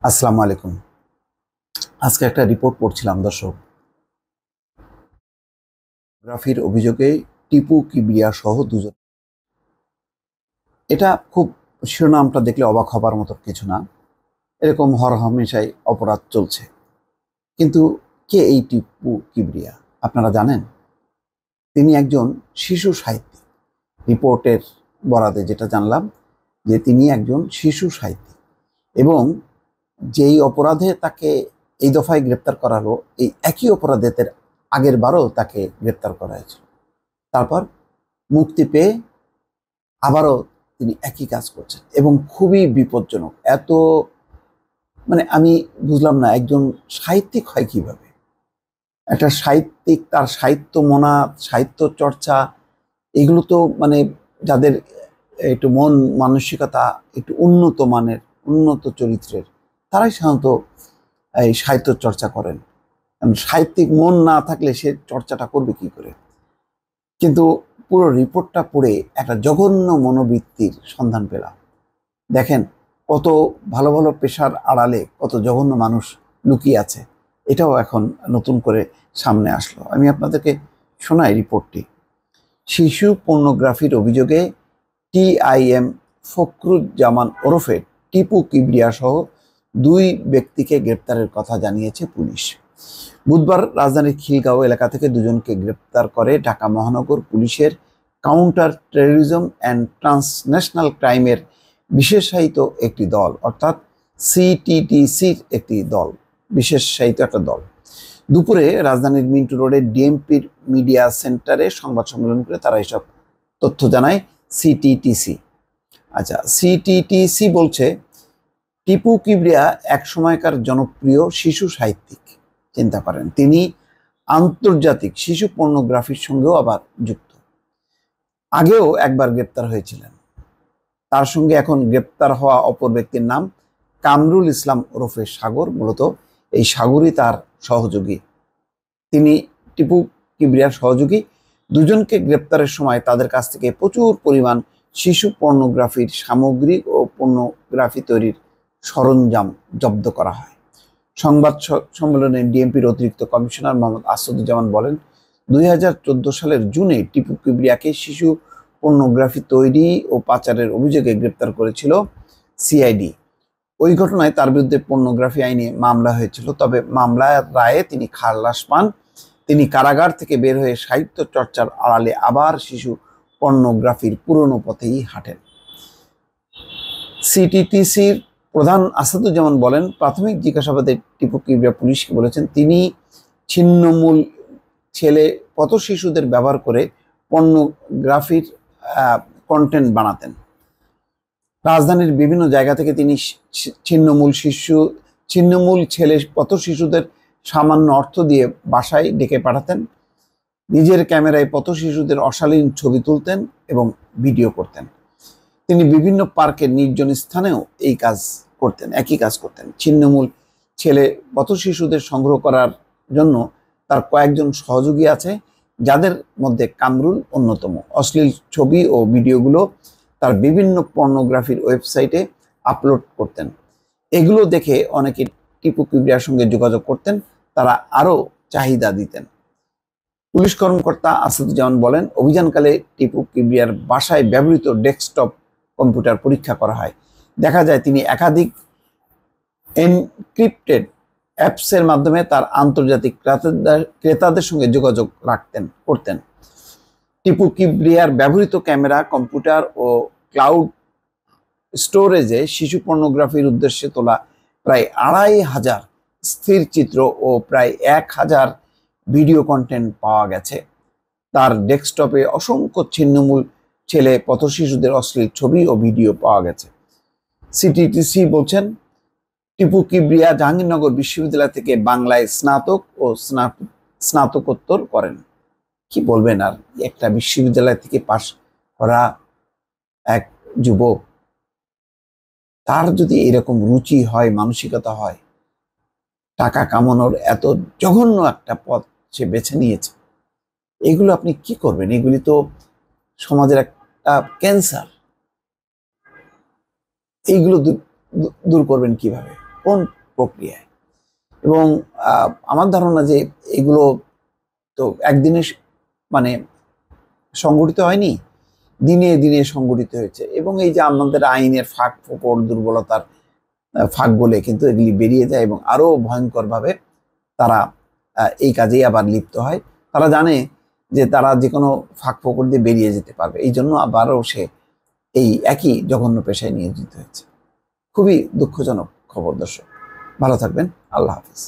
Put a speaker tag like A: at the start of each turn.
A: আসসালামু আলাইকুম। আজকে একটা রিপোর্ট পড়ছিলাম দর্শক। গ্রাফির অভিযোগে টিপু কিবরিয়া সহ দুজন। এটা খুব শিরোনামটা দেখলে অবাক হবার মতো কিছু না। এরকম হরহামেশাই অপরাধ চলছে। কিন্তু কে এই টিপু কিবরিয়া আপনারা জানেন? তিনি একজন শিশু সাহিত্যিক। রিপোর্টের বরাতে যেটা জানলাম যে তিনি একজন শিশু সাহিত্যিক এবং যেই অপরাধে তাকে এই দফায় গ্রেপ্তার করা হলো, এই একই অপরাধে আগের বারও তাকে গ্রেপ্তার করা হয়েছিল। তারপর মুক্তি পেয়ে আবারও তিনি একই কাজ করছেন এবং খুবই বিপজ্জনক। আমি বুঝলাম না একজন সাহিত্যিক হয় কিভাবে। একটা সাহিত্যিক তার সাহিত্য মনা, সাহিত্য চর্চা, এগুলো তো যাদের একটু মন মানসিকতা একটু উন্নত মানের, উন্নত চরিত্রের, তারাই সাধারণত এই সাহিত্য চর্চা করেন। কারণ সাহিত্যিক মন না থাকলে সে চর্চাটা করবে কি করে। কিন্তু পুরো রিপোর্টটা পড়ে একটা জঘন্য মনোবৃত্তির সন্ধান পেলাম। দেখেন কত ভালো ভালো পেশার আড়ালে কত জঘন্য মানুষ লুকিয়ে আছে, এটাও এখন নতুন করে সামনে আসলো। আমি আপনাদেরকে শোনাই রিপোর্টটি। শিশু পর্নোগ্রাফির অভিযোগে টিআইএম ফখরুজ্জামান ওরফে টিপু কিবরিয়া সহ 2 ব্যক্তিকে গ্রেপ্তারের কথা জানিয়েছে পুলিশ। বুধবার রাজধানীর খিলগাঁও এলাকা থেকে 2 জনকে গ্রেপ্তার করে ঢাকা মহানগর পুলিশের কাউন্টার টেরোরিজম অ্যান্ড ট্রান্সন্যাশনাল ক্রাইমের বিশেষায়িত একটি দল, অর্থাৎ সিটিটিসির একটি দল, বিশেষায়িত একটা দল। দুপুরে রাজধানীর মিন্টু রোডের ডিএমপির মিডিয়া সেন্টারে সংবাদ সম্মেলন করে তারা এসব তথ্য জানায় সিটিটিসি। আচ্ছা, সিটিটিসি বলছে টিপু কিবরিয়া এক সময়কার জনপ্রিয় শিশু সাহিত্যিক। চিন্তা করেন, তিনি আন্তর্জাতিক শিশু পর্নোগ্রাফির সঙ্গেও আবার যুক্ত। আগেও একবার গ্রেপ্তার হয়েছিলেন। তার সঙ্গে এখন গ্রেপ্তার হওয়া অপর ব্যক্তির নাম কামরুল ইসলাম ওরফে সাগর। মূলত এই সাগরই তার সহযোগী। তিনি টিপু কিবরিয়ার সহযোগী। 2 জনকে গ্রেপ্তারের সময় তাদের কাছ থেকে প্রচুর পরিমাণ শিশু পর্নোগ্রাফির সামগ্রী ও পর্নোগ্রাফি তৈরির সরঞ্জাম জব্দ করা হয়। সংবাদ সম্মেলনে ডিএমপির অতিরিক্ত কমিশনার মোহাম্মদ আসাদুজ্জামান বলেন, 2014 সালের জুনে টিপু কিবরিয়াকে শিশু পর্নোগ্রাফি তৈরি ও পাচারের অভিযোগে গ্রেপ্তার করেছিল সিআইডি। ওই ঘটনায় তার বিরুদ্ধে পর্নোগ্রাফি আইনে মামলা হয়েছিল। তবে মামলার রায়ে তিনি খালাস পান। তিনি কারাগার থেকে বের হয়ে সাহিত্য চর্চার আড়ালে আবার শিশু পর্নোগ্রাফির পুরনো পথেই হাঁটেন। সিটিটিসির প্রধান আসাদুজ্জামান বলেন, প্রাথমিক জিজ্ঞাসাবাদে টিপু কিবরিয়া পুলিশকে বলেছেন তিনি ছিন্নমূল ছেলে পথ শিশুদের ব্যবহার করে পর্নোগ্রাফির কন্টেন্ট বানাতেন। রাজধানীর বিভিন্ন জায়গা থেকে তিনি ছিন্নমূল ছেলে পথ শিশুদের সামান্য অর্থ দিয়ে বাসায় ডেকে পাঠাতেন। নিজের ক্যামেরায় পথ শিশুদের অশালীন ছবি তুলতেন এবং ভিডিও করতেন। তিনি বিভিন্ন পার্কের নির্জন স্থানেও একই কাজ করতেন। ছিন্নমূল ছেলে পথ শিশুদের সংগ্রহ করার জন্য তার কয়েকজন সহযোগী আছে, যাদের মধ্যে কামরুল অন্যতম। অশ্লীল ছবি ও ভিডিওগুলো তার বিভিন্ন পর্নোগ্রাফির ওয়েবসাইটে আপলোড করতেন। এগুলো দেখে অনেকে টিপু কিবরিয়ার সঙ্গে যোগাযোগ করতেন, তারা আরও চাহিদা দিতেন। পুলিশ কর্মকর্তা আসাদুজ্জামান বলেন, অভিযানকালে টিপু কিবরিয়ার বাসায় ব্যবহৃত ডেস্কটপ কম্পিউটার পরীক্ষা করা হয়। দেখা যায় তিনি একাধিক এনক্রিপ্টেড অ্যাপসের মাধ্যমে তার আন্তর্জাতিক ক্রেতাদের সঙ্গে যোগাযোগ করতেন। টিপু কিবরিয়ার ব্যবহৃত ক্যামেরা, কম্পিউটার ও ক্লাউড স্টোরেজে শিশু পর্নোগ্রাফির উদ্দেশ্যে তোলা প্রায় 2500 স্থির চিত্র ও প্রায় 1000 ভিডিও কন্টেন্ট পাওয়া গেছে। তার ডেস্কটপে অসংখ্য ছিন্নমূল ছেলে পথ শিশুদের অশ্লীল ছবি ও ভিডিও পাওয়া গেছে। সিটিটিসি বলছেন, টিপু কিবরিয়া জাহাঙ্গীরনগর বিশ্ববিদ্যালয় থেকে বাংলায় স্নাতক ও স্নাতকোত্তর করেন। কি বলবেন আর, একটা বিশ্ববিদ্যালয় থেকে পাশ করা এক যুবক, তার যদি এরকম রুচি হয়, মানসিকতা হয়, টাকা কামানোর এত জঘন্য একটা পথ সে বেছে নিয়েছে, এগুলো আপনি কি করবেন? এগুলি তো সমাজের একটা ক্যান্সার। এইগুলো দূর করবেন কিভাবে? কোন প্রক্রিয়ায়। এবং আমার ধারণা যে এগুলো তো একদিনে মানে সংগঠিত হয়নি, দিনে দিনে সংগঠিত হয়েছে। এবং এই যে আমাদের আইনের ফাঁক ফোকর দুর্বলতার ফাঁক বলে কিন্তু এগুলি বেরিয়ে যায় এবং আরো ভয়ঙ্করভাবে তারা এই কাজেই আবার লিপ্ত হয়। তারা জানে যে তারা যে কোনো ফাঁক ফোকর দিয়ে বেরিয়ে যেতে পারবে, এই জন্য আবারও সে এই একই জঘন্য পেশায় নিয়োজিত হয়েছে। খুবই দুঃখজনক খবর দর্শক। ভালো থাকবেন। আল্লাহ হাফিজ।